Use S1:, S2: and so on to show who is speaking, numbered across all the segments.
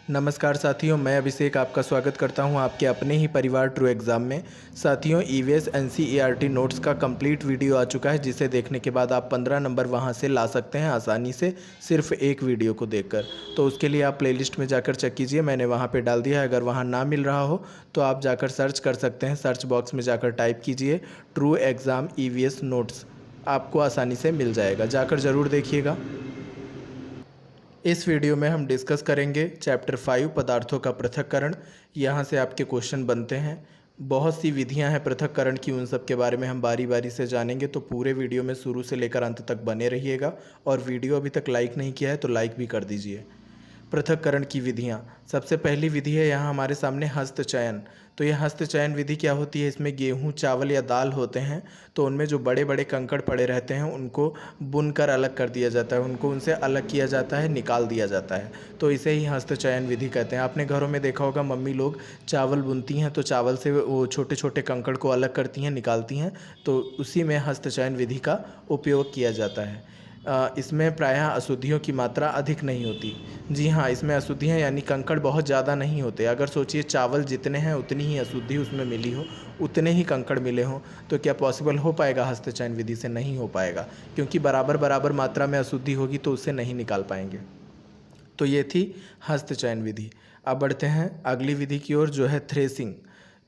S1: नमस्कार साथियों, मैं अभिषेक आपका स्वागत करता हूं आपके अपने ही परिवार ट्रू एग्ज़ाम में। साथियों, ईवीएस एनसीईआरटी नोट्स का कंप्लीट वीडियो आ चुका है, जिसे देखने के बाद आप 15 नंबर वहां से ला सकते हैं आसानी से, सिर्फ एक वीडियो को देखकर। तो उसके लिए आप प्लेलिस्ट में जाकर चेक कीजिए, मैंने वहां पे डाल दिया है। अगर वहां ना मिल रहा हो तो आप जाकर सर्च कर सकते हैं, सर्च बॉक्स में जाकर टाइप कीजिए ट्रू एग्ज़ाम ईवीएस नोट्स, आपको आसानी से मिल जाएगा, जाकर ज़रूर देखिएगा। इस वीडियो में हम डिस्कस करेंगे चैप्टर 5 पदार्थों का पृथक्करण। यहाँ से आपके क्वेश्चन बनते हैं। बहुत सी विधियाँ हैं पृथक्करण की, उन सब के बारे में हम बारी बारी से जानेंगे। तो पूरे वीडियो में शुरू से लेकर अंत तक बने रहिएगा। और वीडियो अभी तक लाइक नहीं किया है तो लाइक भी कर दीजिए। पृथक्करण की विधियाँ, सबसे पहली विधि है यहाँ हमारे सामने हस्तचयन। तो ये हस्तचयन विधि क्या होती है? इसमें गेहूँ, चावल या दाल होते हैं, तो उनमें जो बड़े बड़े कंकड़ पड़े रहते हैं उनको बुनकर अलग कर दिया जाता है, उनको उनसे अलग किया जाता है, निकाल दिया जाता है। तो इसे ही हस्तचयन विधि कहते हैं। आपने घरों में देखा होगा, मम्मी लोग चावल बुनती हैं तो चावल से वो छोटे छोटे कंकड़ को अलग करती हैं, निकालती हैं। तो उसी में हस्तचयन विधि का उपयोग किया जाता है। इसमें प्रायः अशुद्धियों की मात्रा अधिक नहीं होती। जी हाँ, इसमें अशुद्धियाँ यानी कंकड़ बहुत ज़्यादा नहीं होते। अगर सोचिए चावल जितने हैं उतनी ही अशुद्धि उसमें मिली हो, उतने ही कंकड़ मिले हों, तो क्या पॉसिबल हो पाएगा हस्तचयन विधि से? नहीं हो पाएगा, क्योंकि बराबर बराबर मात्रा में अशुद्धि होगी तो उससे नहीं निकाल पाएंगे। तो ये थी हस्तचयन विधि। अब बढ़ते हैं अगली विधि की ओर, जो है थ्रेसिंग।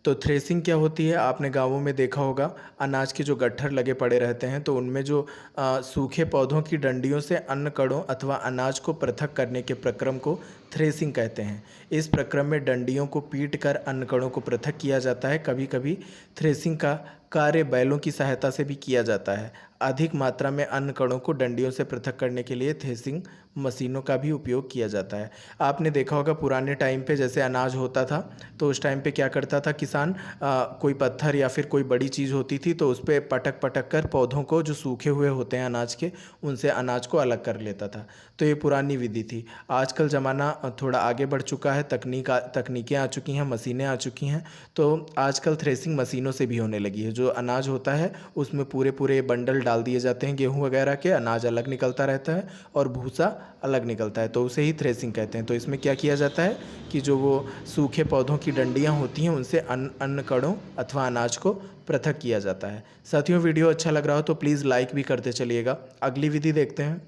S1: तो थ्रेसिंग क्या होती है? आपने गांवों में देखा होगा, अनाज के जो गट्ठर लगे पड़े रहते हैं, तो उनमें जो सूखे पौधों की डंडियों से अन्न कणों अथवा अनाज को पृथक करने के प्रक्रम को थ्रेसिंग कहते हैं। इस प्रक्रम में डंडियों को पीट कर अन्न कणों को पृथक किया जाता है। कभी कभी थ्रेसिंग का कार्य बैलों की सहायता से भी किया जाता है। अधिक मात्रा में अन्न कणों को डंडियों से पृथक करने के लिए थ्रेसिंग मशीनों का भी उपयोग किया जाता है। आपने देखा होगा पुराने टाइम पे जैसे अनाज होता था, तो उस टाइम पे क्या करता था किसान, कोई पत्थर या फिर कोई बड़ी चीज़ होती थी तो उस पर पटक पटक कर पौधों को, जो सूखे हुए होते हैं अनाज के, उनसे अनाज को अलग कर लेता था। तो ये पुरानी विधि थी। आजकल ज़माना थोड़ा आगे बढ़ चुका है, तकनीकें आ चुकी हैं, मशीनें आ चुकी हैं। तो आजकल थ्रेसिंग मशीनों से भी होने लगी है। जो अनाज होता है उसमें पूरे पूरे बंडल डाल दिए जाते हैं गेहूँ वगैरह के, अनाज अलग निकलता रहता है और भूसा अलग निकलता है, तो उसे ही थ्रेसिंग कहते हैं। तो इसमें क्या किया जाता है कि जो वो सूखे पौधों की डंडियाँ होती हैं उनसे अन्न कणों अथवा अनाज को पृथक किया जाता है। साथियों, वीडियो अच्छा लग रहा हो तो प्लीज़ लाइक भी करते चलिएगा। अगली विधि देखते हैं।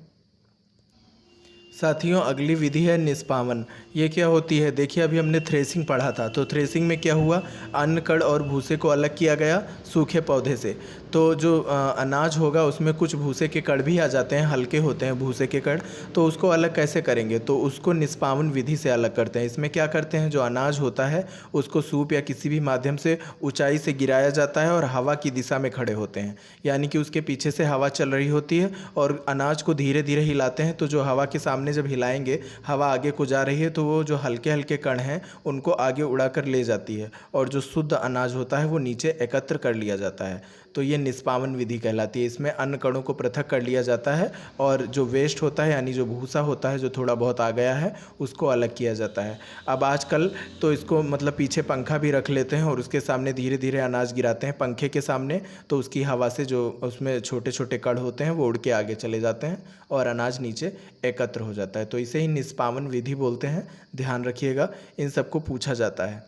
S1: साथियों, अगली विधि है निष्पावन। ये क्या होती है? देखिए, अभी हमने थ्रेसिंग पढ़ा था, तो थ्रेसिंग में क्या हुआ, अन्न कण और भूसे को अलग किया गया सूखे पौधे से। तो जो अनाज होगा उसमें कुछ भूसे के कण भी आ जाते हैं, हल्के होते हैं भूसे के कण, तो उसको अलग कैसे करेंगे? तो उसको निष्पावन विधि से अलग करते हैं। इसमें क्या करते हैं, जो अनाज होता है उसको सूप या किसी भी माध्यम से ऊंचाई से गिराया जाता है और हवा की दिशा में खड़े होते हैं, यानी कि उसके पीछे से हवा चल रही होती है और अनाज को धीरे धीरे हिलाते हैं। तो जो हवा के सामने जब हिलाएंगे, हवा आगे को जा रही है तो वो जो हल्के हल्के कण हैं उनको आगे उड़ाकर ले जाती है और जो शुद्ध अनाज होता है वो नीचे एकत्र कर लिया जाता है। तो ये निष्पावन विधि कहलाती है। इसमें अन्न कणों को पृथक कर लिया जाता है और जो वेस्ट होता है यानी जो भूसा होता है, जो थोड़ा बहुत आ गया है, उसको अलग किया जाता है। अब आजकल तो इसको मतलब पीछे पंखा भी रख लेते हैं और उसके सामने धीरे धीरे अनाज गिराते हैं पंखे के सामने, तो उसकी हवा से जो उसमें छोटे छोटे कण होते हैं वो उड़ के आगे चले जाते हैं और अनाज नीचे एकत्र हो जाता है। तो इसे ही निष्पावन विधि बोलते हैं, ध्यान रखिएगा, इन सबको पूछा जाता है।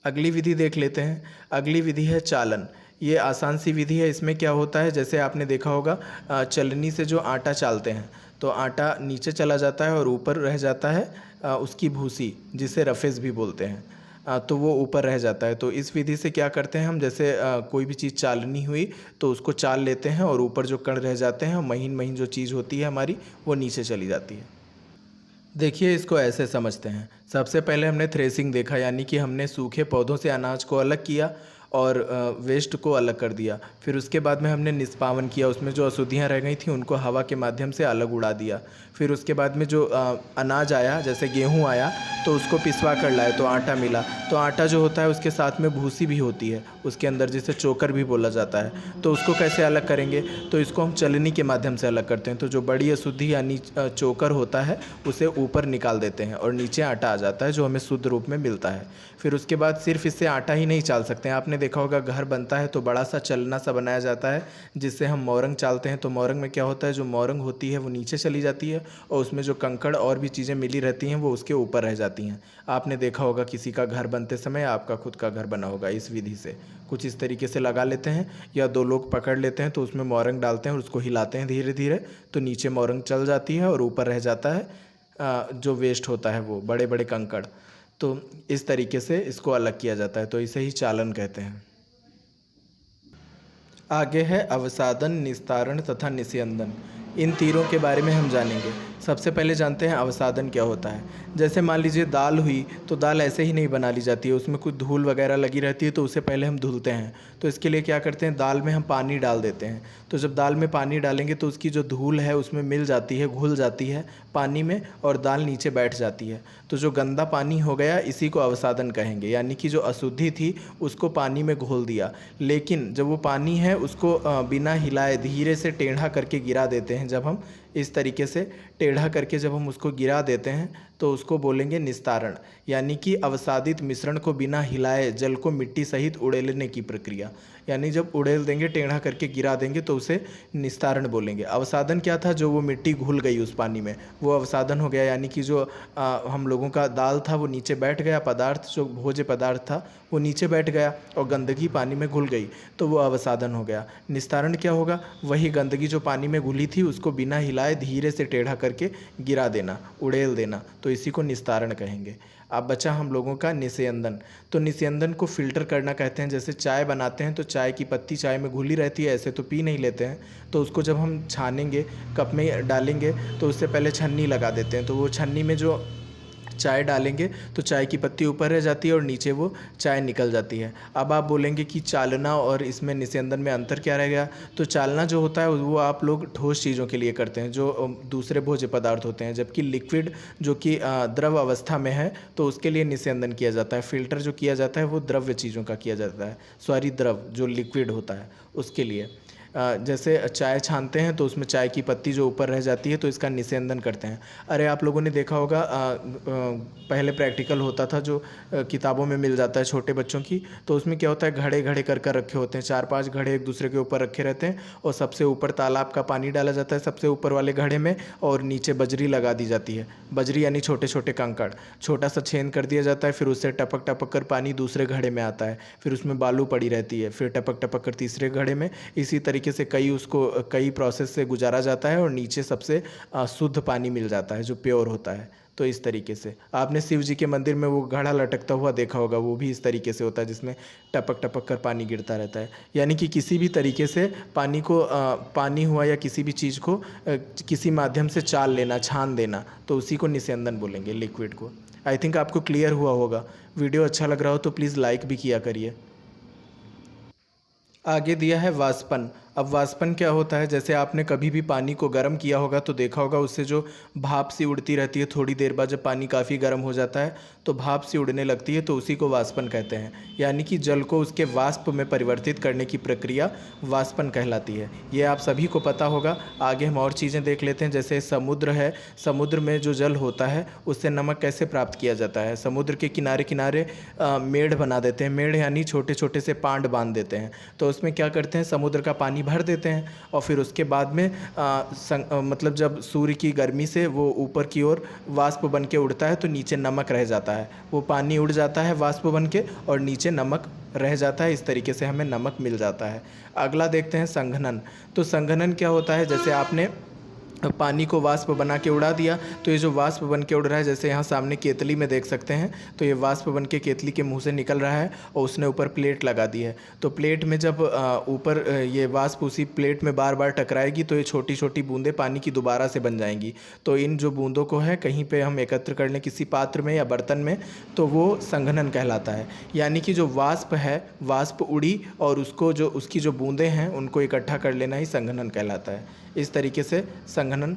S1: अगली विधि देख लेते हैं। अगली विधि है चालन। ये आसान सी विधि है। इसमें क्या होता है, जैसे आपने देखा होगा चलनी से जो आटा चालते हैं, तो आटा नीचे चला जाता है और ऊपर रह जाता है उसकी भूसी, जिसे रफेज भी बोलते हैं, तो वो ऊपर रह जाता है। तो इस विधि से क्या करते हैं हम, जैसे कोई भी चीज़ चालनी हुई तो उसको चाल लेते हैं और ऊपर जो कण रह जाते हैं, महीन महीन जो चीज़ होती है हमारी, वो नीचे चली जाती है। देखिए, इसको ऐसे समझते हैं। सबसे पहले हमने थ्रेसिंग देखा, यानी कि हमने सूखे पौधों से अनाज को अलग किया और वेस्ट को अलग कर दिया। फिर उसके बाद में हमने निष्पावन किया, उसमें जो अशुद्धियाँ रह गई थी उनको हवा के माध्यम से अलग उड़ा दिया। फिर उसके बाद में जो अनाज आया, जैसे गेहूँ आया, तो उसको पिसवा कर लाए तो आटा मिला। तो आटा जो होता है उसके साथ में भूसी भी होती है उसके अंदर, जिसे चोकर भी बोला जाता है। तो उसको कैसे अलग करेंगे? तो इसको हम चलनी के माध्यम से अलग करते हैं। तो जो बड़ी अशुद्धि यानी चोकर होता है उसे ऊपर निकाल देते हैं और नीचे आटा आ जाता है जो हमें शुद्ध रूप में मिलता है। फिर उसके बाद सिर्फ इससे आटा ही नहीं चाल सकते हैं। आपने देखा होगा घर बनता है तो बड़ा सा चलना सा बनाया जाता है जिससे हम मोरंग चालते हैं। तो मोरंग में क्या होता है, जो मोरंग होती है वो नीचे चली जाती है और उसमें जो कंकड़ और भी चीज़ें मिली रहती हैं वो उसके ऊपर रह जाती जाती हैं। आपने देखा होगा किसी का घर बनते समय आपका खुद का घर बना होगा, इस विधि से कुछ इस तरीके से लगा लेते हैं, या दो लोग पकड़ लेते हैं तो उसमें मोरंग डालते हैं और उसको हिलाते हैं धीरे धीरे, तो नीचे मोरंग चल जाती है और ऊपर रह जाता है जो वेस्ट होता है वो बड़े बड़े कंकड़। तो इस तरीके से इसको अलग किया जाता है, तो इसे ही चालन कहते हैं। आगे है अवसादन, निस्तारण तथा निस्यंदन। इन तीनों के बारे में हम जानेंगे। सबसे पहले जानते हैं अवसादन क्या होता है। जैसे मान लीजिए दाल हुई, तो दाल ऐसे ही नहीं बना ली जाती है, उसमें कुछ धूल वगैरह लगी रहती है, तो उसे पहले हम धुलते हैं। तो इसके लिए क्या करते हैं, दाल में हम पानी डाल देते हैं। तो जब दाल में पानी डालेंगे तो उसकी जो धूल है उसमें मिल जाती है, घुल जाती है पानी में, और दाल नीचे बैठ जाती है। तो जो गंदा पानी हो गया इसी को अवसादन कहेंगे, यानी कि जो अशुद्धि थी उसको पानी में घोल दिया। लेकिन जब वो पानी है उसको बिना हिलाए धीरे से टेढ़ा करके गिरा देते हैं। जब हम इस तरीके से टेढ़ा करके जब हम उसको गिरा देते हैं तो उसको बोलेंगे निस्तारण, यानी कि अवसादित मिश्रण को बिना हिलाए जल को मिट्टी सहित उड़ेलने की प्रक्रिया। यानी जब उड़ेल देंगे, टेढ़ा करके गिरा देंगे, तो उसे निस्तारण बोलेंगे। अवसादन क्या था, जो वो मिट्टी घुल गई उस पानी में, वो अवसादन हो गया। यानी कि जो हम लोगों का दाल था वो नीचे बैठ गया, पदार्थ जो भोज्य पदार्थ था वो नीचे बैठ गया और गंदगी पानी में घुल गई, तो वो अवसादन हो गया। निस्तारण क्या होगा, वही गंदगी जो पानी में घुली थी उसको बिना हिलाए धीरे से टेढ़ा करके गिरा देना, उड़ेल देना, तो इसी को निस्तारण कहेंगे। अब बचा हम लोगों का निस्यंदन। तो निस्यंदन को फिल्टर करना कहते हैं। जैसे चाय बनाते हैं तो चाय की पत्ती चाय में घुली रहती है, ऐसे तो पी नहीं लेते हैं, तो उसको जब हम छानेंगे, कप में डालेंगे, तो उससे पहले छन्नी लगा देते हैं। तो वो छन्नी में जो चाय डालेंगे तो चाय की पत्ती ऊपर रह जाती है और नीचे वो चाय निकल जाती है। अब आप बोलेंगे कि चालना और इसमें निस्यंदन में अंतर क्या रह गया। तो चालना जो होता है वो आप लोग ठोस चीज़ों के लिए करते हैं, जो दूसरे भोज्य पदार्थ होते हैं, जबकि लिक्विड जो कि द्रव अवस्था में है तो उसके लिए निस्यंदन किया जाता है। फिल्टर जो किया जाता है वो द्रव्य चीज़ों का किया जाता है, सॉरी द्रव जो लिक्विड होता है उसके लिए। जैसे चाय छानते हैं तो उसमें चाय की पत्ती जो ऊपर रह जाती है तो इसका निस्यंदन करते हैं। अरे आप लोगों ने देखा होगा पहले प्रैक्टिकल होता था जो किताबों में मिल जाता है छोटे बच्चों की, तो उसमें क्या होता है, घड़े घड़े कर कर रखे होते हैं, 4-5 घड़े एक दूसरे के ऊपर रखे रहते हैं, और सबसे ऊपर तालाब का पानी डाला जाता है सबसे ऊपर वाले घड़े में, और नीचे बजरी लगा दी जाती है। बजरी यानी छोटे छोटे कंकड़, छोटा सा छेद कर दिया जाता है, फिर उससे टपक टपक कर पानी दूसरे घड़े में आता है, फिर उसमें बालू पड़ी रहती है, फिर टपक टपक कर तीसरे घड़े में। इसी तरीके से कई प्रोसेस से गुजारा जाता है और नीचे सबसे शुद्ध पानी मिल जाता है जो प्योर होता है। तो इस तरीके से आपने शिव जी के मंदिर में वो घड़ा लटकता हुआ देखा होगा, वो भी इस तरीके से होता है जिसमें टपक टपक कर पानी गिरता रहता है। यानी कि किसी भी तरीके से पानी को पानी हुआ या किसी भी चीज़ को किसी माध्यम से चाल लेना, छान देना, तो उसी को निस्यंदन बोलेंगे, लिक्विड को। आई थिंक आपको क्लियर हुआ होगा। वीडियो अच्छा लग रहा हो तो प्लीज़ लाइक भी किया करिए। आगे दिया है वाष्पन। अब वाष्पन क्या होता है, जैसे आपने कभी भी पानी को गर्म किया होगा तो देखा होगा उससे जो भाप सी उड़ती रहती है, थोड़ी देर बाद जब पानी काफ़ी गर्म हो जाता है तो भाप सी उड़ने लगती है, तो उसी को वाष्पन कहते हैं। यानी कि जल को उसके वाष्प में परिवर्तित करने की प्रक्रिया वाष्पन कहलाती है। ये आप सभी को पता होगा। आगे हम और चीज़ें देख लेते हैं। जैसे समुद्र है, समुद्र में जो जल होता है उससे नमक कैसे प्राप्त किया जाता है। समुद्र के किनारे किनारे मेढ़ बना देते हैं। मेढ़ यानी छोटे छोटे से पांड बांध देते हैं, तो उसमें क्या करते हैं, समुद्र का पानी भर देते हैं, और फिर उसके बाद में मतलब जब सूर्य की गर्मी से वो ऊपर की ओर वाष्प बन के उड़ता है तो नीचे नमक रह जाता है। वो पानी उड़ जाता है वाष्प बन के और नीचे नमक रह जाता है। इस तरीके से हमें नमक मिल जाता है। अगला देखते हैं संघनन। तो संघनन क्या होता है, जैसे आपने पानी को वाष्प बना के उड़ा दिया, तो ये जो वाष्प बन के उड़ रहा है, जैसे यहाँ सामने केतली में देख सकते हैं, तो ये वाष्प बन के केतली के मुंह से निकल रहा है और उसने ऊपर प्लेट लगा दी है। तो प्लेट में जब ऊपर ये वाष्प उसी प्लेट में बार बार टकराएगी तो ये छोटी छोटी बूंदें पानी की दोबारा से बन जाएंगी। तो इन जो बूंदों को है कहीं पे हम एकत्र कर लें किसी पात्र में या बर्तन में, तो वो संघनन कहलाता है। यानी कि जो वाष्प है, वाष्प उड़ी और उसकी जो बूंदें हैं उनको इकट्ठा कर लेना ही संघनन कहलाता है। इस तरीके से संघनन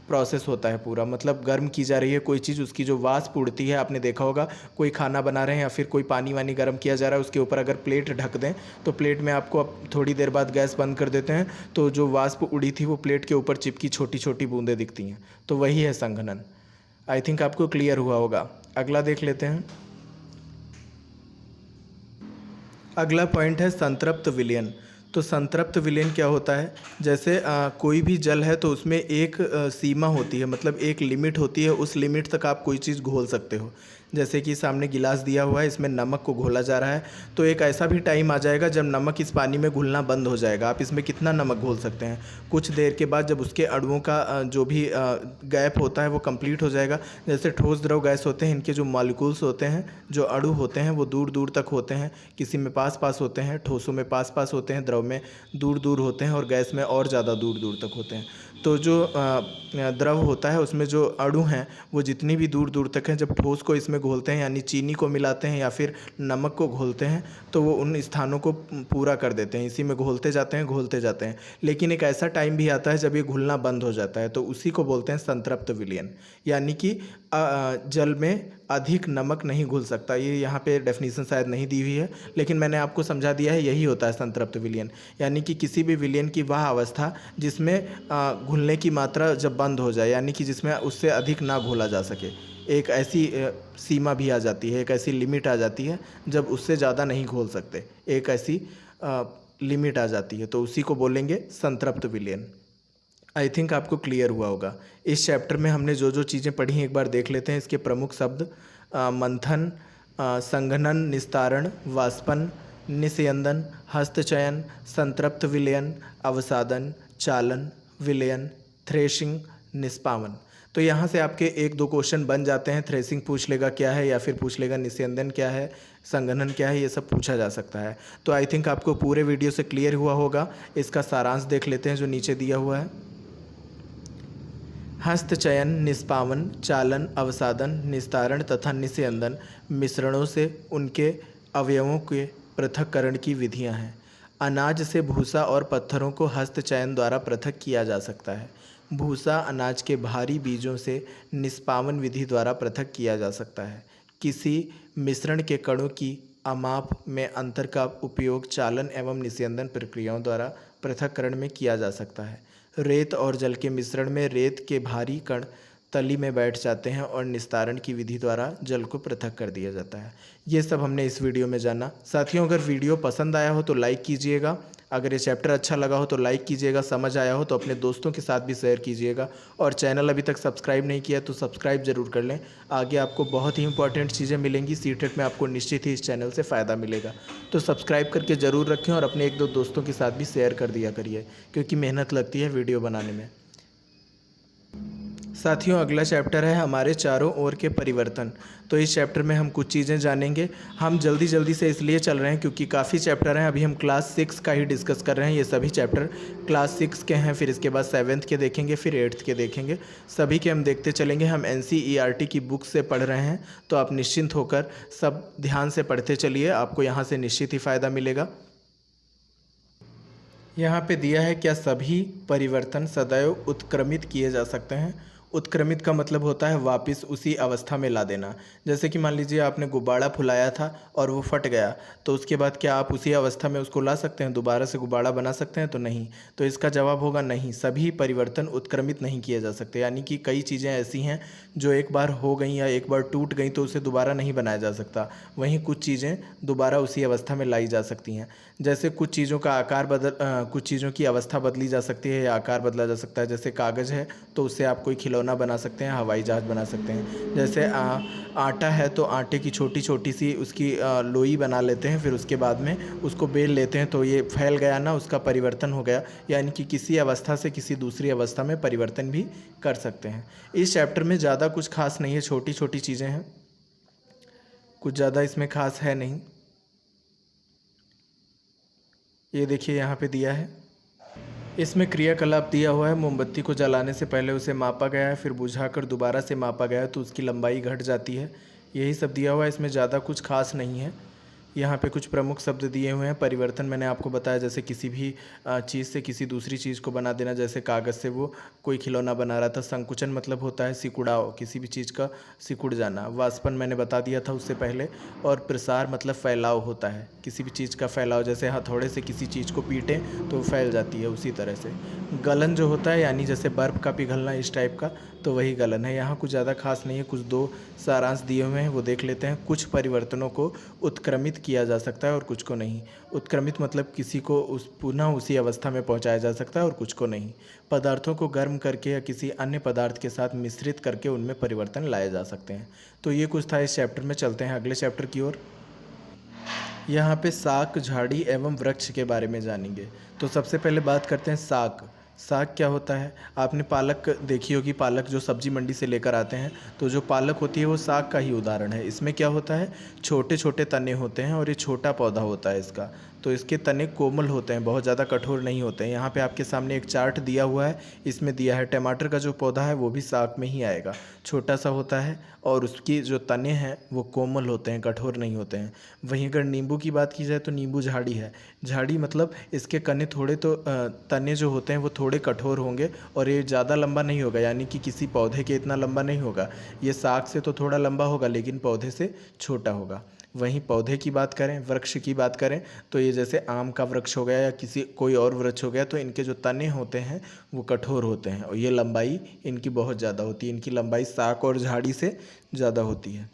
S1: प्रोसेस होता है पूरा। मतलब गर्म की जा रही है कोई चीज़, उसकी जो वाष्प उड़ती है, आपने देखा होगा कोई खाना बना रहे हैं या फिर कोई पानी वानी गर्म किया जा रहा है, उसके ऊपर अगर प्लेट ढक दें तो प्लेट में आपको अब थोड़ी देर बाद गैस बंद कर देते हैं तो जो वाष्प उड़ी थी वो प्लेट के ऊपर चिपकी छोटी छोटी बूंदें दिखती हैं, तो वही है संघनन। आई थिंक आपको क्लियर हुआ होगा। अगला देख लेते हैं। अगला पॉइंट है संतृप्त विलयन। तो संतृप्त विलयन क्या होता है, जैसे कोई भी जल है तो उसमें एक सीमा होती है, मतलब एक लिमिट होती है, उस लिमिट तक आप कोई चीज़ घोल सकते हो। जैसे कि सामने गिलास दिया हुआ है, इसमें नमक को घोला जा रहा है, तो एक ऐसा भी टाइम आ जाएगा जब नमक इस पानी में घुलना बंद हो जाएगा। आप इसमें कितना नमक घोल सकते हैं, कुछ देर के बाद जब उसके अणुओं का जो भी गैप होता है वो कंप्लीट हो जाएगा। जैसे ठोस द्रव गैस होते हैं, इनके जो मॉलिक्यूल्स होते हैं, जो अणु होते हैं वो दूर दूर तक होते हैं, किसी में पास पास होते हैं, ठोसों में पास पास होते हैं, द्रव में दूर दूर होते हैं और गैस में और ज़्यादा दूर दूर तक होते हैं। तो जो द्रव होता है उसमें जो अणु हैं वो जितनी भी दूर दूर तक हैं, जब ठोस को इसमें घोलते हैं यानी चीनी को मिलाते हैं या फिर नमक को घोलते हैं तो वो उन स्थानों को पूरा कर देते हैं, इसी में घोलते जाते हैं। लेकिन एक ऐसा टाइम भी आता है जब ये घुलना बंद हो जाता है, तो उसी को बोलते हैं संतृप्त विलयन, यानी कि जल में अधिक नमक नहीं घुल सकता। ये यहाँ पे डेफिनेशन शायद नहीं दी हुई है, लेकिन मैंने आपको समझा दिया है, यही होता है संतृप्त विलयन, यानी कि किसी भी विलयन की वह अवस्था जिसमें घुलने की मात्रा जब बंद हो जाए, यानी कि जिसमें उससे अधिक ना घोला जा सके। एक ऐसी सीमा भी आ जाती है, एक ऐसी लिमिट आ जाती है जब उससे ज़्यादा नहीं घोल सकते, एक ऐसी लिमिट आ जाती है, तो उसी को बोलेंगे संतृप्त विलयन। आई थिंक आपको क्लियर हुआ होगा। इस चैप्टर में हमने जो जो चीज़ें पढ़ी एक बार देख लेते हैं। इसके प्रमुख शब्द मंथन, संघनन, निस्तारण, वाष्पन, निस्यंदन, हस्तचयन, संतृप्त विलयन, अवसादन, चालन, विलयन, थ्रेशिंग, निष्पावन। तो यहाँ से आपके एक दो क्वेश्चन बन जाते हैं। थ्रेसिंग पूछ लेगा क्या है, या फिर पूछ लेगा निस्यंदन क्या है, संघनन क्या है, ये सब पूछा जा सकता है। तो आई थिंक आपको पूरे वीडियो से क्लियर हुआ होगा। इसका सारांश देख लेते हैं जो नीचे दिया हुआ है। हस्तचयन, निष्पावन, चालन, अवसादन, निस्तारण तथा निस्यंदन मिश्रणों से उनके अवयवों के पृथक्करण की विधियां हैं। अनाज से भूसा और पत्थरों को हस्तचयन द्वारा पृथक किया जा सकता है। भूसा अनाज के भारी बीजों से निष्पावन विधि द्वारा पृथक किया जा सकता है। किसी मिश्रण के कणों की अमाप में अंतर का उपयोग चालन एवं निस्यंदन प्रक्रियाओं द्वारा पृथक्करण में किया जा सकता है। रेत और जल के मिश्रण में रेत के भारी कण तली में बैठ जाते हैं और निस्तारण की विधि द्वारा जल को पृथक कर दिया जाता है। ये सब हमने इस वीडियो में जाना। साथियों, अगर वीडियो पसंद आया हो तो लाइक कीजिएगा, अगर ये चैप्टर अच्छा लगा हो तो लाइक कीजिएगा, समझ आया हो तो अपने दोस्तों के साथ भी शेयर कीजिएगा, और चैनल अभी तक सब्सक्राइब नहीं किया तो सब्सक्राइब ज़रूर कर लें। आगे आपको बहुत ही इंपॉर्टेंट चीज़ें मिलेंगी, सीटेट में आपको निश्चित ही इस चैनल से फ़ायदा मिलेगा। तो सब्सक्राइब करके ज़रूर रखें और अपने एक दो दोस्तों के साथ भी शेयर कर दिया करिए, क्योंकि मेहनत लगती है वीडियो बनाने में। साथियों, अगला चैप्टर है हमारे चारों ओर के परिवर्तन। तो इस चैप्टर में हम कुछ चीज़ें जानेंगे। हम जल्दी जल्दी से इसलिए चल रहे हैं क्योंकि काफ़ी चैप्टर हैं। अभी हम क्लास 6 का ही डिस्कस कर रहे हैं। ये सभी चैप्टर क्लास 6 के हैं, फिर इसके बाद 7th के देखेंगे, फिर 8th के देखेंगे। सभी के हम देखते चलेंगे। हम NCERT की बुक से पढ़ रहे हैं, तो आप निश्चिंत होकर सब ध्यान से पढ़ते चलिए, आपको यहाँ से निश्चित ही फ़ायदा मिलेगा। यहाँ पे दिया है, क्या सभी परिवर्तन सदैव उत्क्रमित किए जा सकते हैं। उत्क्रमित का मतलब होता है वापस उसी अवस्था में ला देना। जैसे कि मान लीजिए आपने गुब्बारा फुलाया था और वो फट गया, तो उसके बाद क्या आप उसी अवस्था में उसको ला सकते हैं, दोबारा से गुब्बारा बना सकते हैं? तो नहीं। तो इसका जवाब होगा नहीं, सभी परिवर्तन उत्क्रमित नहीं किए जा सकते। यानी कि कई चीज़ें ऐसी हैं जो एक बार हो गई या एक बार टूट गई तो उसे दोबारा नहीं बनाया जा सकता। वहीं कुछ चीज़ें दोबारा उसी अवस्था में लाई जा सकती हैं। जैसे कुछ चीज़ों का आकार कुछ चीज़ों की अवस्था बदली जा सकती है या आकार बदला जा सकता है। जैसे कागज़ है तो उससे आप कोई खिलौना बना सकते हैं, हवाई जहाज़ बना सकते हैं। जैसे आटा है तो आटे की छोटी छोटी सी उसकी लोई बना लेते हैं, फिर उसके बाद में उसको बेल लेते हैं, तो ये फैल गया ना, उसका परिवर्तन हो गया। यानी कि किसी अवस्था से किसी दूसरी अवस्था में परिवर्तन भी कर सकते हैं। इस चैप्टर में ज़्यादा कुछ खास नहीं है, छोटी छोटी चीज़ें हैं, कुछ ज़्यादा इसमें खास है नहीं। ये देखिए यहाँ पे दिया है, इसमें क्रियाकलाप दिया हुआ है। मोमबत्ती को जलाने से पहले उसे मापा गया है, फिर बुझाकर दोबारा से मापा गया है तो उसकी लंबाई घट जाती है। यही सब दिया हुआ है, इसमें ज़्यादा कुछ खास नहीं है। यहाँ पे कुछ प्रमुख शब्द दिए हुए हैं। परिवर्तन मैंने आपको बताया, जैसे किसी भी चीज़ से किसी दूसरी चीज़ को बना देना। जैसे कागज़ से वो कोई खिलौना बना रहा था। संकुचन मतलब होता है सिकुड़ाव, किसी भी चीज़ का सिकुड़ जाना। वाष्पन मैंने बता दिया था उससे पहले। और प्रसार मतलब फैलाव होता है, किसी भी चीज़ का फैलाव। जैसे हथौड़े से किसी चीज़ को पीटें तो फैल जाती है, उसी तरह से। गलन जो होता है, यानी जैसे बर्फ़ का पिघलना, इस टाइप का, तो वही गलन है। यहाँ कुछ ज़्यादा खास नहीं है। कुछ दो सारांश दिए हुए हैं, वो देख लेते हैं। कुछ परिवर्तनों को उत्क्रमित किया जा सकता है और कुछ को नहीं। उत्क्रमित मतलब किसी को पुनः उसी अवस्था में पहुंचाया जा सकता है और कुछ को नहीं। पदार्थों को गर्म करके या किसी अन्य पदार्थ के साथ मिश्रित करके उनमें परिवर्तन लाए जा सकते हैं। तो ये कुछ था इस चैप्टर में। चलते हैं अगले चैप्टर की ओर। यहाँ पे साग, झाड़ी एवं वृक्ष के बारे में जानेंगे। तो सबसे पहले बात करते हैं साग। साग क्या होता है? आपने पालक देखी होगी, पालक जो सब्जी मंडी से लेकर आते हैं, तो जो पालक होती है वो साग का ही उदाहरण है। इसमें क्या होता है, छोटे छोटे तने होते हैं और ये छोटा पौधा होता है इसका। तो इसके तने कोमल होते हैं, बहुत ज़्यादा कठोर नहीं होते हैं। यहाँ पे आपके सामने एक चार्ट दिया हुआ है, इसमें दिया है टमाटर का जो पौधा है वो भी साग में ही आएगा। छोटा सा होता है और उसकी जो तने हैं वो कोमल होते हैं, कठोर नहीं होते हैं। वहीं अगर नींबू की बात की जाए तो नींबू झाड़ी है। झाड़ी मतलब इसके कने थोड़े तो तने जो होते हैं वो थोड़े कठोर होंगे और ये ज़्यादा लंबा नहीं होगा, यानी कि किसी पौधे के इतना लंबा नहीं होगा। ये साग से तो थोड़ा लंबा होगा लेकिन पौधे से छोटा होगा। वहीं पौधे की बात करें, वृक्ष की बात करें, तो ये जैसे आम का वृक्ष हो गया या किसी कोई और वृक्ष हो गया, तो इनके जो तने होते हैं वो कठोर होते हैं और ये लंबाई इनकी बहुत ज़्यादा होती है। इनकी लंबाई साग और झाड़ी से ज़्यादा होती है।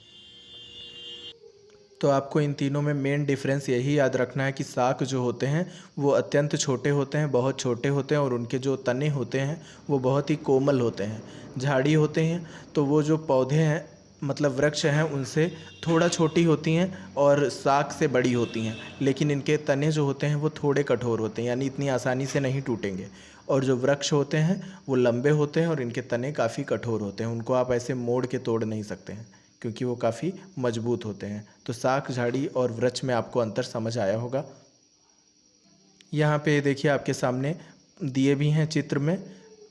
S1: तो आपको इन तीनों में मेन डिफरेंस यही याद रखना है कि साग जो होते हैं वो अत्यंत छोटे होते हैं, बहुत छोटे होते हैं और उनके जो तने होते हैं वो बहुत ही कोमल होते हैं। झाड़ी होते हैं तो वो जो पौधे हैं मतलब वृक्ष हैं उनसे थोड़ा छोटी होती हैं और साग से बड़ी होती हैं, लेकिन इनके तने जो होते हैं वो थोड़े कठोर होते हैं, यानी इतनी आसानी से नहीं टूटेंगे। और जो वृक्ष होते हैं वो लंबे होते हैं और इनके तने काफ़ी कठोर होते हैं, उनको आप ऐसे मोड़ के तोड़ नहीं सकते हैं क्योंकि वो काफ़ी मजबूत होते हैं। तो साग, झाड़ी और वृक्ष में आपको अंतर समझ आया होगा। यहाँ पे देखिए आपके सामने दिए भी हैं चित्र में।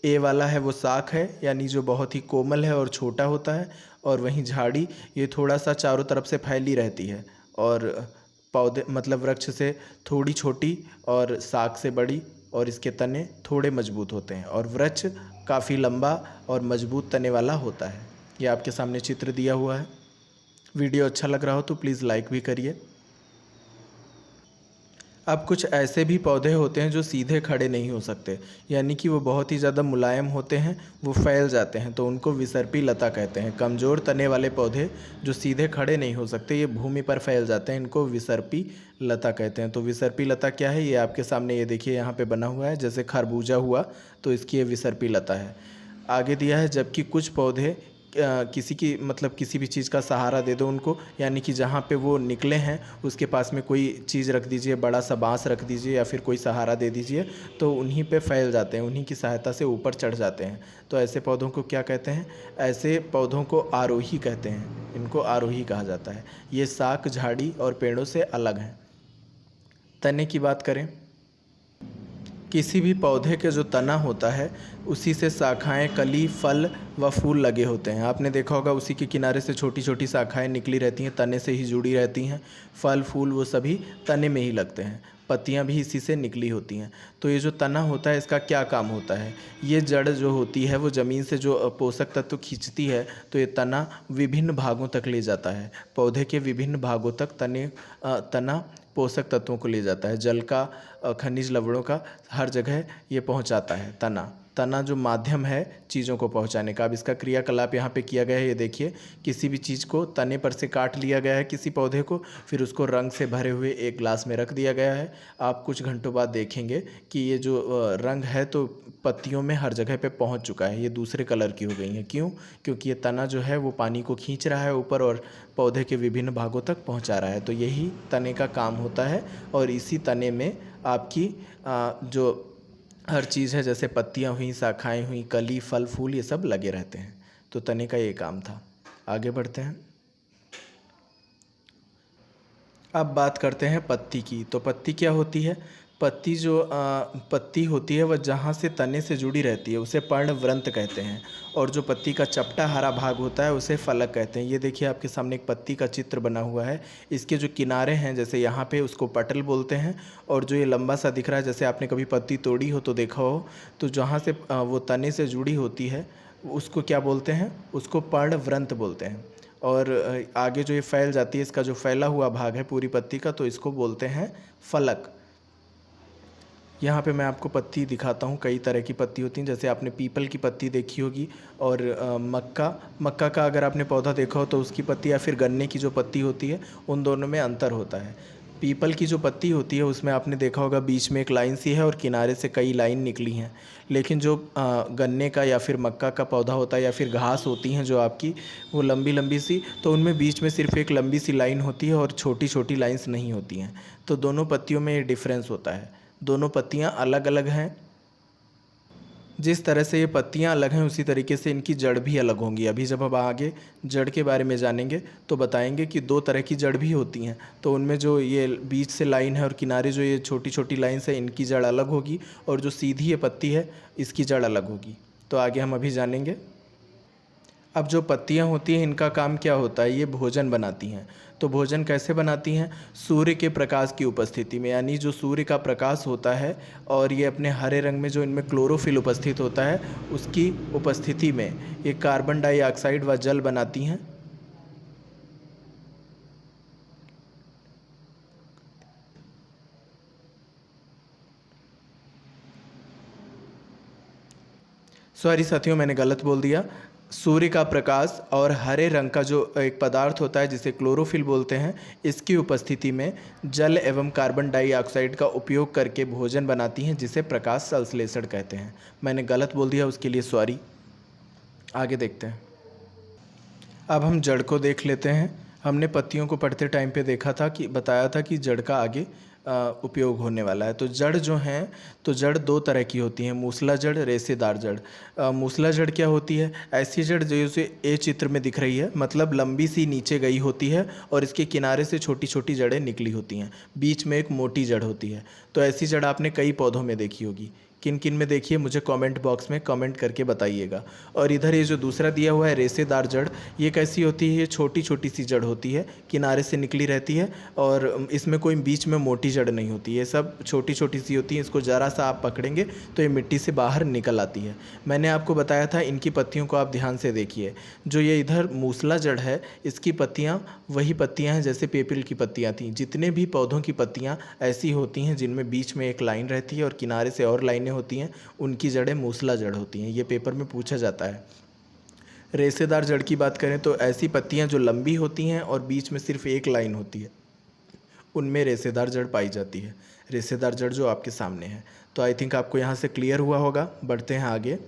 S1: ए वाला है वो साग है, यानी जो बहुत ही कोमल है और छोटा होता है, और वहीं झाड़ी ये थोड़ा सा चारों तरफ से फैली रहती है और पौधे मतलब वृक्ष से थोड़ी छोटी और साग से बड़ी, और इसके तने थोड़े मजबूत होते हैं। और वृक्ष काफ़ी लंबा और मजबूत तने वाला होता है। ये आपके सामने चित्र दिया हुआ है। वीडियो अच्छा लग रहा हो तो प्लीज़ लाइक भी करिए। अब कुछ ऐसे भी पौधे होते हैं जो सीधे खड़े नहीं हो सकते, यानी कि वो बहुत ही ज़्यादा मुलायम होते हैं, वो फैल जाते हैं, तो उनको विसर्पी लता कहते हैं। कमज़ोर तने वाले पौधे जो सीधे खड़े नहीं हो सकते, ये भूमि पर फैल जाते हैं, इनको विसर्पी लता कहते हैं। तो विसर्पी लता क्या है, ये आपके सामने ये देखिए यहाँ पे बना हुआ है, जैसे खरबूजा हुआ तो इसकी ये विसर्पी लता है। आगे दिया है, जबकि कुछ पौधे किसी की मतलब किसी भी चीज़ का सहारा दे दो उनको, यानी कि जहाँ पे वो निकले हैं उसके पास में कोई चीज़ रख दीजिए, बड़ा सा बांस रख दीजिए या फिर कोई सहारा दे दीजिए, तो उन्हीं पे फैल जाते हैं, उन्हीं की सहायता से ऊपर चढ़ जाते हैं। तो ऐसे पौधों को क्या कहते हैं? ऐसे पौधों को आरोही कहते हैं, इनको आरोही कहा जाता है। ये साग, झाड़ी और पेड़ों से अलग हैं। तने की बात करें, किसी भी पौधे के जो तना होता है उसी से शाखाएं, कली, फल व फूल लगे होते हैं। आपने देखा होगा उसी के किनारे से छोटी छोटी शाखाएं निकली रहती हैं, तने से ही जुड़ी रहती हैं। फल, फूल वो सभी तने में ही लगते हैं, पत्तियां भी इसी से निकली होती हैं। तो ये जो तना होता है इसका क्या काम होता है? ये जड़ जो होती है वो ज़मीन से जो पोषक तत्व खींचती है, तो ये तना विभिन्न भागों तक ले जाता है। पौधे के विभिन्न भागों तक तना पोषक तत्वों को ले जाता है, जल का, खनिज लवणों का, हर जगह ये पहुंचाता है। तना जो माध्यम है चीज़ों को पहुंचाने का। अब इसका क्रियाकलाप यहाँ पे किया गया है, ये देखिए, किसी भी चीज़ को तने पर से काट लिया गया है, किसी पौधे को, फिर उसको रंग से भरे हुए एक ग्लास में रख दिया गया है। आप कुछ घंटों बाद देखेंगे कि ये जो रंग है तो पत्तियों में हर जगह पे पहुंच चुका है, ये दूसरे कलर की हो गई हैं। क्यों? क्योंकि ये तना जो है वो पानी को खींच रहा है ऊपर और पौधे के विभिन्न भागों तक पहुंचा रहा है। तो यही तने का काम होता है और इसी तने में आपकी जो हर चीज़ है, जैसे पत्तियां हुई, शाखाएं हुई, कली, फल, फूल, ये सब लगे रहते हैं। तो तने का ये काम था। आगे बढ़ते हैं। अब बात करते हैं पत्ती की। तो पत्ती क्या होती है? पत्ती होती है वह जहाँ से तने से जुड़ी रहती है उसे पर्णवृंत कहते हैं, और जो पत्ती का चपटा हरा भाग होता है उसे फलक कहते हैं। ये देखिए आपके सामने एक पत्ती का चित्र बना हुआ है। इसके जो किनारे हैं जैसे यहाँ पे, उसको पटल बोलते हैं, और जो ये लंबा सा दिख रहा है, जैसे आपने कभी पत्ती तोड़ी हो तो देखा हो, तो जहाँ से वो तने से जुड़ी होती है उसको क्या बोलते हैं? उसको पर्णवृंत बोलते हैं। और आगे जो ये फैल जाती है, इसका जो फैला हुआ भाग है पूरी पत्ती का, तो इसको बोलते हैं फलक। यहाँ पे मैं आपको पत्ती दिखाता हूँ। कई तरह की पत्ती होती हैं, जैसे आपने पीपल की पत्ती देखी होगी और मक्का का अगर आपने पौधा देखा हो तो उसकी पत्ती, या फिर गन्ने की जो पत्ती होती है, उन दोनों में अंतर होता है। पीपल की जो पत्ती होती है उसमें आपने देखा होगा बीच में एक लाइन सी है और किनारे से कई लाइन निकली हैं। लेकिन जो गन्ने का या फिर मक्का का पौधा होता है या फिर घास होती हैं जो आपकी, वो लंबी लंबी सी, तो उनमें बीच में सिर्फ एक लंबी सी लाइन होती है और छोटी छोटी लाइंस नहीं होती हैं। तो दोनों पत्तियों में ये डिफरेंस होता है। दोनों पत्तियाँ अलग अलग हैं। जिस तरह से ये पत्तियाँ अलग हैं उसी तरीके से इनकी जड़ भी अलग होंगी। अभी जब हम आगे जड़ के बारे में जानेंगे तो बताएंगे कि दो तरह की जड़ भी होती हैं। तो उनमें जो ये बीच से लाइन है और किनारे जो ये छोटी छोटी लाइन्स है, इनकी जड़ अलग होगी, और जो सीधी ये पत्ती है इसकी जड़ अलग होगी। तो आगे हम अभी जानेंगे। अब जो पत्तियां होती हैं इनका काम क्या होता है, ये भोजन बनाती हैं। तो भोजन कैसे बनाती हैं? सूर्य के प्रकाश की उपस्थिति में, यानी जो सूर्य का प्रकाश होता है और ये अपने हरे रंग में जो इनमें क्लोरोफिल उपस्थित होता है, उसकी उपस्थिति में ये कार्बन डाइऑक्साइड व जल बनाती हैं। सॉरी साथियों, मैंने गलत बोल दिया। सूर्य का प्रकाश और हरे रंग का जो एक पदार्थ होता है जिसे क्लोरोफिल बोलते हैं, इसकी उपस्थिति में जल एवं कार्बन डाइऑक्साइड का उपयोग करके भोजन बनाती हैं, जिसे प्रकाश संश्लेषण कहते हैं। मैंने गलत बोल दिया, उसके लिए सॉरी। आगे देखते हैं। अब हम जड़ को देख लेते हैं। हमने पत्तियों को पढ़ते टाइम पे देखा था कि बताया था कि जड़ का आगे उपयोग होने वाला है। तो जड़ जो हैं, तो जड़ दो तरह की होती हैं, मूसला जड़, रेशेदार जड़। मूसला जड़ क्या होती है? ऐसी जड़ जैसे ए चित्र में दिख रही है, मतलब लंबी सी नीचे गई होती है और इसके किनारे से छोटी छोटी जड़ें निकली होती हैं, बीच में एक मोटी जड़ होती है। तो ऐसी जड़ आपने कई पौधों में देखी होगी। किन किन में देखिए, मुझे कमेंट बॉक्स में कमेंट करके बताइएगा। और इधर ये जो दूसरा दिया हुआ है रेशेदार जड़, ये कैसी होती है? ये छोटी छोटी सी जड़ होती है, किनारे से निकली रहती है और इसमें कोई बीच में मोटी जड़ नहीं होती। ये सब छोटी छोटी सी होती है। इसको ज़रा सा आप पकड़ेंगे तो ये मिट्टी से बाहर निकल आती है। मैंने आपको बताया था, इनकी पत्तियों को आप ध्यान से देखिए। जो ये इधर मूसला जड़ है, इसकी पत्तियाँ वही पत्तियाँ हैं जैसे पीपल की पत्तियाँ थीं। जितने भी पौधों की पत्तियाँ ऐसी होती हैं जिनमें बीच में एक लाइन रहती है और किनारे से और लाइनें होती हैं, उनकी जड़ें मूसला जड़ होती हैं। ये पेपर में पूछा जाता है। रेशेदार जड़ की बात करें तो ऐसी पत्तियां जो लंबी होती हैं और बीच में सिर्फ एक लाइन होती है, उनमें रेशेदार जड़ पाई जाती है। रेशेदार जड़ जो आपके सामने है। तो आई थिंक आपको यहाँ से क्लियर हुआ होगा। बढ़ते हैं आगे,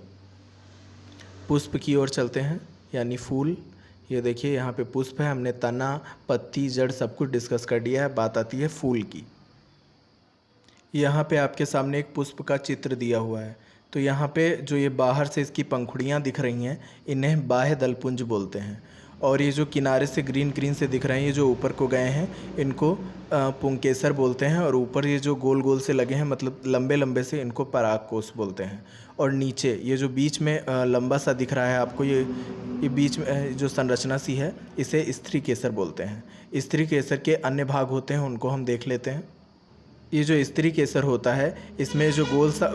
S1: पुष्प की ओर चलते हैं, यानी फूल। ये देखिए यहाँ पे पुष्प है। हमने तना, पत्ती, जड़ सब कुछ डिस्कस कर दिया है। बात आती है फूल की। यहाँ पे आपके सामने एक पुष्प का चित्र दिया हुआ है। तो यहाँ पे जो ये बाहर से इसकी पंखुड़ियाँ दिख रही हैं, इन्हें बाह्य दलपुंज बोलते हैं। और ये जो किनारे से ग्रीन ग्रीन से दिख रहे हैं, ये जो ऊपर को गए हैं, इनको पुंकेसर बोलते हैं। और ऊपर ये जो गोल गोल से लगे हैं, मतलब लंबे लंबे से, इनको परागकोश बोलते हैं। और नीचे ये जो बीच में लंबा सा दिख रहा है आपको, ये बीच में जो संरचना सी है, इसे स्त्री केसर बोलते हैं। स्त्री केसर के अन्य भाग होते हैं, उनको हम देख लेते हैं। ये जो स्त्री केसर होता है, इसमें जो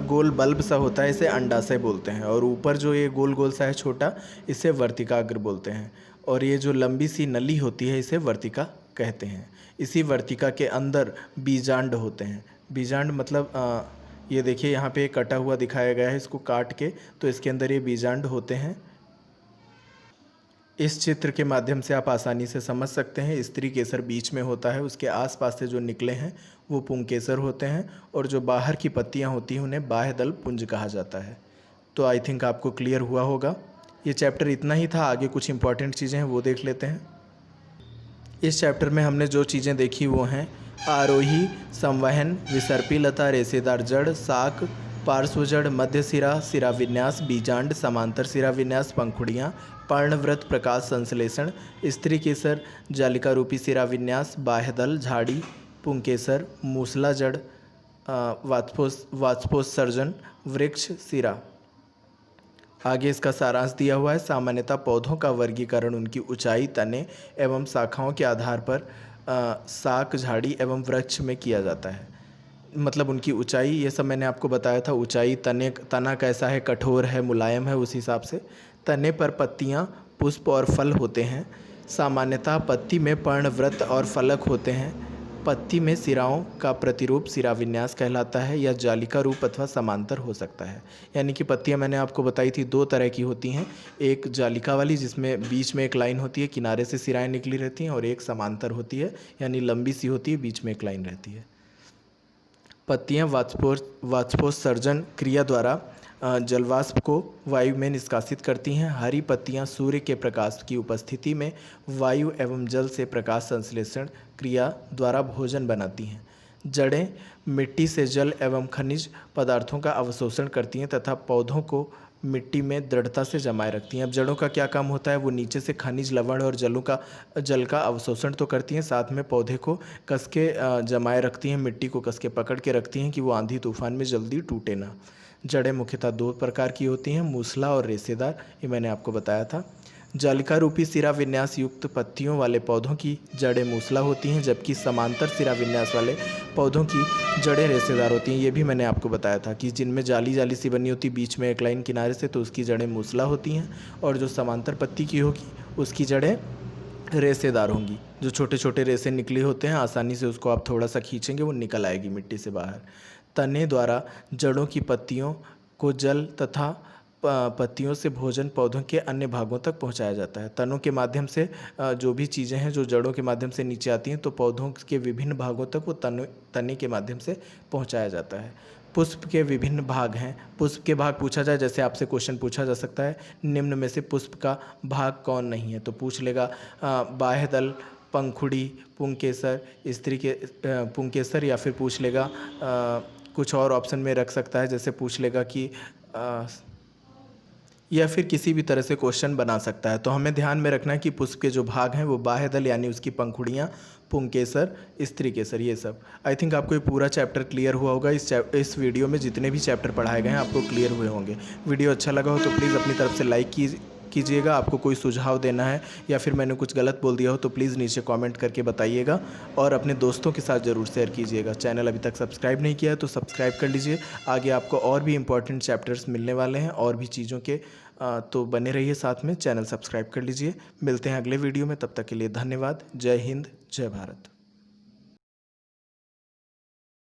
S1: गोल बल्ब सा होता है, इसे अंडाशय बोलते हैं। और ऊपर जो ये गोल गोल सा है छोटा, इसे वर्तिकाग्र बोलते हैं। और ये जो लंबी सी नली होती है, इसे वर्तिका कहते हैं। इसी वर्तिका के अंदर बीजांड होते हैं। बीजांड मतलब ये देखिए यहाँ पे कटा हुआ दिखाया गया है, इसको काट के, तो इसके अंदर ये बीजांड होते हैं। इस चित्र के माध्यम से आप आसानी से समझ सकते हैं। स्त्री केसर बीच में होता है, उसके आसपास से जो निकले हैं वो पुंकेसर होते हैं, और जो बाहर की पत्तियां होती हैं उन्हें बाह्य दल पुंज कहा जाता है। तो आई थिंक आपको क्लियर हुआ होगा। ये चैप्टर इतना ही था। आगे कुछ इंपॉर्टेंट चीज़ें हैं, वो देख लेते हैं। इस चैप्टर में हमने जो चीज़ें देखी वो हैं आरोही, संवहन, विसर्पी लता, रेशेदार जड़, शाक, पार्श्व जड़, मध्य सिरा, सिरा विन्यास, बीजांड, समांतर सिरा विन्यास, पंखुड़ियाँ, पर्णव्रत, प्रकाश संश्लेषण, स्त्री केसर, जालिका रूपी सिरा विन्यास, बाह्यदल, झाड़ी, पुंकेसर, मूसला जड़, वाष्पोत्सर्जन, वृक्ष, सिरा। आगे इसका सारांश दिया हुआ है। सामान्यतः पौधों का वर्गीकरण उनकी ऊंचाई, तने एवं शाखाओं के आधार पर शाक, झाड़ी एवं वृक्ष में किया जाता है। मतलब उनकी ऊंचाई, ये सब मैंने आपको बताया था। ऊंचाई, तना कैसा है, कठोर है, मुलायम है, उस हिसाब से। तने पर पत्तियां, पुष्प और फल होते हैं। सामान्यतः पत्ती में पर्णव्रत और फलक होते हैं। पत्ती में सिराओं का प्रतिरूप सिरा विन्यास कहलाता है या जालिका रूप अथवा समांतर हो सकता है। यानी कि पत्तियां मैंने आपको बताई थी 2 तरह की होती हैं, एक जालिका वाली जिसमें बीच में एक लाइन होती है, किनारे से सिराएं निकली रहती हैं, और एक समांतर होती है यानी लंबी सी होती है, बीच में एक लाइन रहती है। पत्तियां वाष्पोत्सर्जन क्रिया द्वारा जलवाष्प को वायु में निष्कासित करती हैं। हरी पत्तियां सूर्य के प्रकाश की उपस्थिति में वायु एवं जल से प्रकाश संश्लेषण क्रिया द्वारा भोजन बनाती हैं। जड़ें मिट्टी से जल एवं खनिज पदार्थों का अवशोषण करती हैं तथा पौधों को मिट्टी में दृढ़ता से जमाए रखती हैं। अब जड़ों का क्या काम होता है, वो नीचे से खनिज लवण और जल का अवशोषण तो करती हैं, साथ में पौधे को कस के जमाए रखती हैं, मिट्टी को कस के पकड़ के रखती हैं कि वो आंधी तूफान में जल्दी टूटे ना। जड़ें मुख्यतः 2 प्रकार की होती हैं, मूसला और रेशेदार, ये मैंने आपको बताया था। जालिका रूपी सिरा विन्यास युक्त पत्तियों वाले पौधों की जड़ें मूसला होती हैं, जबकि समांतर सिरा विन्यास वाले पौधों की जड़ें रेशेदार होती हैं। ये भी मैंने आपको बताया था कि जिनमें जाली जाली सी बनी होती, बीच में एक लाइन किनारे से, तो उसकी जड़ें मूसला होती हैं, और जो समांतर पत्ती की होगी उसकी जड़ें रेशेदार होंगी। जो छोटे छोटे रेशे निकले होते हैं, आसानी से उसको आप थोड़ा सा खींचेंगे वो निकल आएगी मिट्टी से बाहर। तने द्वारा जड़ों की पत्तियों को जल तथा पत्तियों से भोजन पौधों के अन्य भागों तक पहुंचाया जाता है। तनों के माध्यम से जो भी चीज़ें हैं जो जड़ों के माध्यम से नीचे आती हैं, तो पौधों के विभिन्न भागों तक वो तने के माध्यम से पहुंचाया जाता है। पुष्प के विभिन्न भाग हैं। पुष्प के भाग पूछा जाए, जैसे आपसे क्वेश्चन पूछा जा सकता है, निम्न में से पुष्प का भाग कौन नहीं है, तो पूछ लेगा बाह्यदल, पंखुड़ी, पुंकेसर, स्त्री के पुंकेसर, या फिर पूछ लेगा कुछ और ऑप्शन में रख सकता है, जैसे पूछ लेगा कि या फिर किसी भी तरह से क्वेश्चन बना सकता है। तो हमें ध्यान में रखना है कि पुष्प के जो भाग हैं वो बाह्यदल यानी उसकी पंखुड़ियाँ, पुंकेसर, स्त्री केसर, ये सब। आई थिंक आपको ये पूरा चैप्टर क्लियर हुआ होगा। इस वीडियो में जितने भी चैप्टर पढ़ाए गए हैं आपको क्लियर हुए होंगे। वीडियो अच्छा लगा हो तो प्लीज़ अपनी तरफ से लाइक कीजिएगा। आपको कोई सुझाव देना है या फिर मैंने कुछ गलत बोल दिया हो तो प्लीज़ नीचे कमेंट करके बताइएगा, और अपने दोस्तों के साथ ज़रूर शेयर कीजिएगा। चैनल अभी तक सब्सक्राइब नहीं किया है तो सब्सक्राइब कर लीजिए। आगे आपको और भी इंपॉर्टेंट चैप्टर्स मिलने वाले हैं और भी चीज़ों के, तो बने रहिए साथ में, चैनल सब्सक्राइब कर लीजिए। मिलते हैं अगले वीडियो में, तब तक के लिए धन्यवाद। जय हिंद, जय भारत।